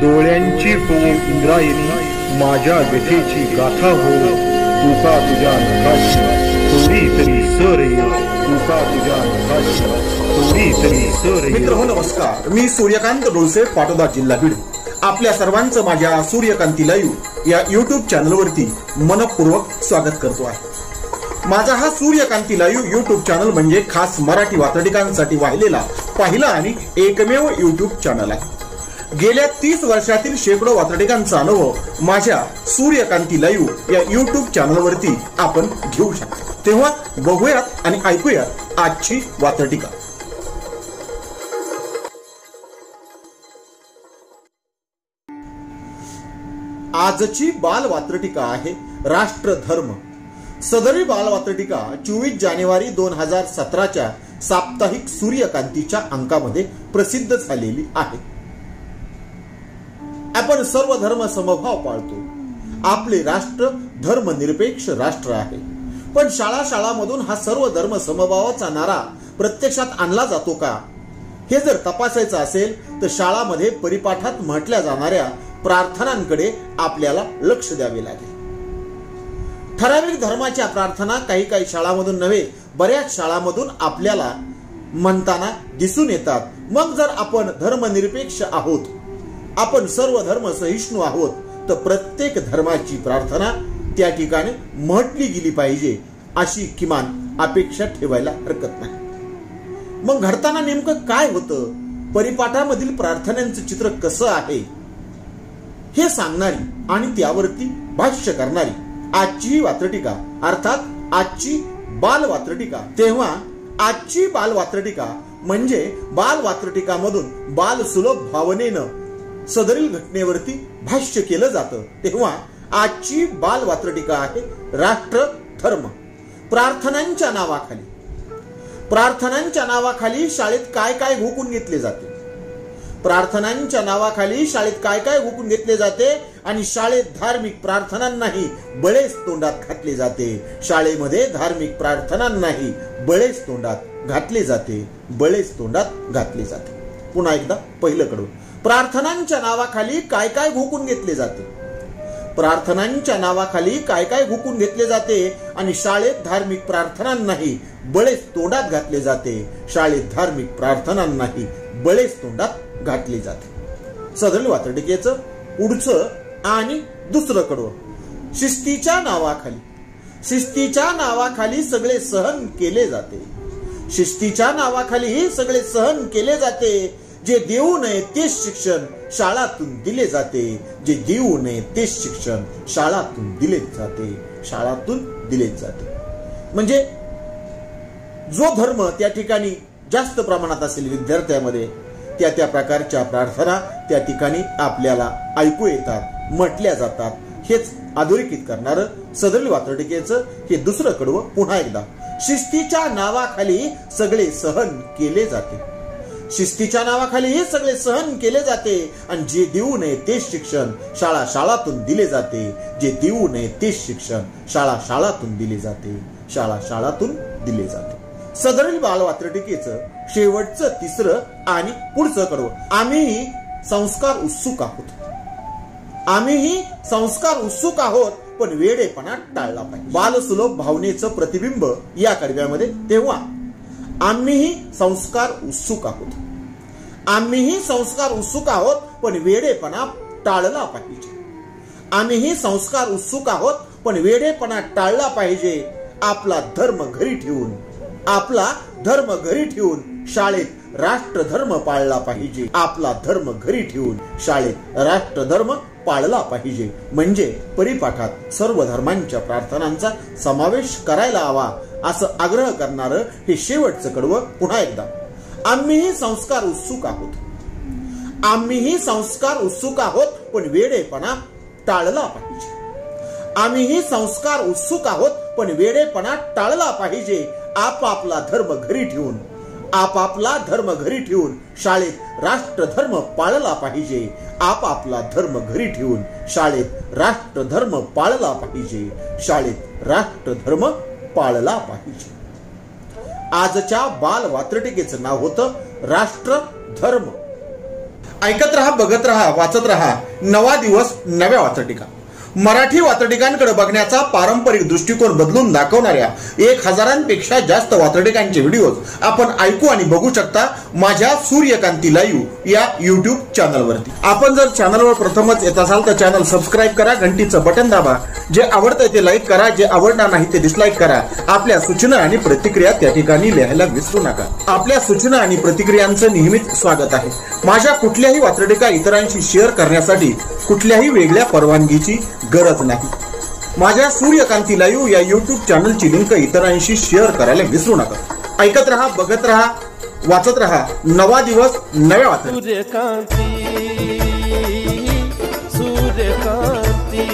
डोळ्यांची होऊ इंद्रायणी, माझ्या व्यथेची गाथा हो, तुका तुझ्या नखाची थोडी तरी सर ये, तुका तुझ्या नखाची थोडी तरी सर ये. मित्र हो नमस्कार, मी सूर्यकांत डोळसे, पाटोदा, जिल्हा बीड. आपल्या सर्वांचं माझ्या सूर्यकांती लाईव्ह या युट्यूब चॅनलवरती मनपूर्वक स्वागत करतो आहे. माझा हा सूर्यकांती लाईव्ह युट्यूब चॅनल म्हणजे खास मराठी वात्रटिकांसाठी वाहिलेला पहिला आणि एकमेव युट्यूब चॅनल आहे. गेल्या 30 वर्षातील शेकडो वात्रटिकांचा अनुभव माझ्या सूर्यकांती लाईव्ह या युट्यूब चॅनलवरती आपण घेऊ शकता. तेव्हा बघूयात आणि ऐकूयात आजची वात्रटिका. आजची बाल वात्रटिका आहे राष्ट्रधर्म. सदरी बाल वात्रटिका 24 जानेवारी 2017च्या साप्ताहिक सूर्यकांतीच्या अंकामध्ये प्रसिद्ध झालेली आहे. आपण सर्व धर्म समभाव पाळतो. आपले राष्ट्र धर्मनिरपेक्ष राष्ट्र आहे. पण शाळांमधून हा सर्व धर्म समभावाचा नारा प्रत्यक्षात आणला जातो का, हे जर तपासायचं असेल तर शाळांमध्ये परिपाठात म्हटल्या जाणाऱ्या प्रार्थनांकडे आपल्याला लक्ष द्यावे लागेल. ठराविक धर्माच्या प्रार्थना काही शाळांमधून नव्हे, बऱ्याच शाळांमधून आपल्याला म्हणताना दिसून येतात. मग जर आपण धर्मनिरपेक्ष आहोत, आपण सर्व धर्म सहिष्णू आहोत, तर प्रत्येक धर्माची प्रार्थना त्या ठिकाणी म्हटली गेली पाहिजे अशी किमान अपेक्षा ठेवायला हरकत नाही. मग घडताना नेमकं काय होतं, परिपाठामधील प्रार्थनांचं चित्र कसं आहे हे सांगणारी आणि त्यावरती भाष्य करणारी आजची वात्रटिका, अर्थात आजची बाल वात्रटिका. तेव्हा आजची बाल वात्रटिका म्हणजे बाल वात्रटिकामधून बाल सुलभ भावनेनं सदरील घटनेवरती भाष्य केलं जातं. तेव्हा आजची बाल वात्रटिका आहे राष्ट्र धर्म. प्रार्थनांच्या नावाखाली शाळेत काय काय घोकून घेतले जाते. प्रार्थनांच्या नावाखाली शाळेत काय काय घोकून घेतले जाते आणि शाळेत धार्मिक प्रार्थनांनाही बळेच तोंडात घातले जाते. शाळेमध्ये धार्मिक प्रार्थनांनाही बळेच तोंडात घातले जाते, बळेच तोंडात घातले जाते. पुन्हा एकदा पहिलं कडून. प्रार्थनांच्या नावाखाली काय काय घोकून घेतले जाते. प्रार्थनांच्या नावाखाली काय काय घोकून घेतले जाते आणि शाळेत धार्मिक प्रार्थनांनाही बळेच तोंडात घातले जाते. शाळेत धार्मिक प्रार्थनांनाही बळेच तोंडात घातले जाते. सदरील वात्रटिकेचं पुढचं आणि दुसरं कडवं. शिस्तीच्या नावाखाली सगळे सहन केले जाते. शिस्तीच्या नावाखाली सगळे सहन केले जाते. जे देऊ नये तेच शिक्षण शाळातून दिले जाते. जे देऊ नये तेच शिक्षण शाळातून दिले जाते. म्हणजे जो धर्म त्या ठिकाणी जास्त प्रमाणात असेल विद्यार्थ्यांमध्ये, त्या प्रकारच्या प्रार्थना त्या ठिकाणी आपल्याला ऐकू येतात, म्हटल्या जातात. हेच अधोरेखित करणारं सदरील वात्रटिकेचं हे दुसरं कडवं. पुन्हा एकदा. शिस्तीच्या नावाखाली सगळे सहन केले जाते. शिस्तीच्या नावाखाली हे सगळे सहन केले जाते आणि जे देऊ नये तेच शिक्षण शाळातून दिले जाते. जे देऊ नये तेच शिक्षण शाळातून दिले जाते. सदरील बाल वात्रटिकेचं शेवटचं तिसरं आणि पुढचं कडवं. आम्हीही संस्कार उत्सुक आहोत पण वेडेपणा टाळला पाहिजे. बालसुलभ भावनेचं प्रतिबिंब या कडव्यामध्ये. तेव्हा आम्हीही संस्कार उत्सुक आहोत पण वेडेपणा टाळला पाहिजे. आपला धर्म घरी ठेवून शाळेत राष्ट्रधर्म पाळला पाहिजे. म्हणजे परिपाठात सर्व धर्मांच्या प्रार्थनांचा समावेश करायला हवा असं आग्रह करणारं हे शेवटचं कडवं. पुन्हा एकदा. आम्हीही संस्कार उत्सुक आहोत पण वेडेपणा टाळला पाहिजे. आपापला धर्म घरी ठेवून शाळेत राष्ट्रधर्म पाळला पाहिजे. आजच्या बाल वात्रटिकेचं नाव होतं राष्ट्रधर्म. ऐकत रहा, बघत रहा, वाचत रहा. नवा दिवस, नव्या वाचटिका. मराठी वाचटिकांकडे बघण्याचा पारंपरिक दृष्टिकोन बदलून दाखवणाऱ्या 1000पेक्षा जास्त वाचटिकांचे व्हिडिओज आपण ऐकू आणि बघू शकता माझ्या सूर्यकांती लाईव्ह या युट्यूब चॅनलवरती. आपण जर चॅनलवर प्रथमच येत असाल तर चॅनल सबस्क्राईब करा, घंटीचं बटन दाबा. जे आवडतंय ते लाईक करा, जे आवडणार नाही ते डिसलाईक करा. आपल्या सूचना आणि प्रतिक्रिया त्या ठिकाणी लिहायला विसरू नका. आपल्या सूचना आणि प्रतिक्रियांचं नेहमीच स्वागत आहे. माझ्या कुठल्याही वाचटिका इतरांशी शेअर करण्यासाठी कुठल्याही वेगळ्या परवानगीची गरज नाही. माझ्या सूर्यकांती लाईव्ह या युट्यूब चॅनलची लिंक इतरांशी शेअर करायला विसरू नका. ऐकत रहा, बघत रहा, वाचत रहा. नवा दिवस, नव्या वाचटिका. सूर्यकांती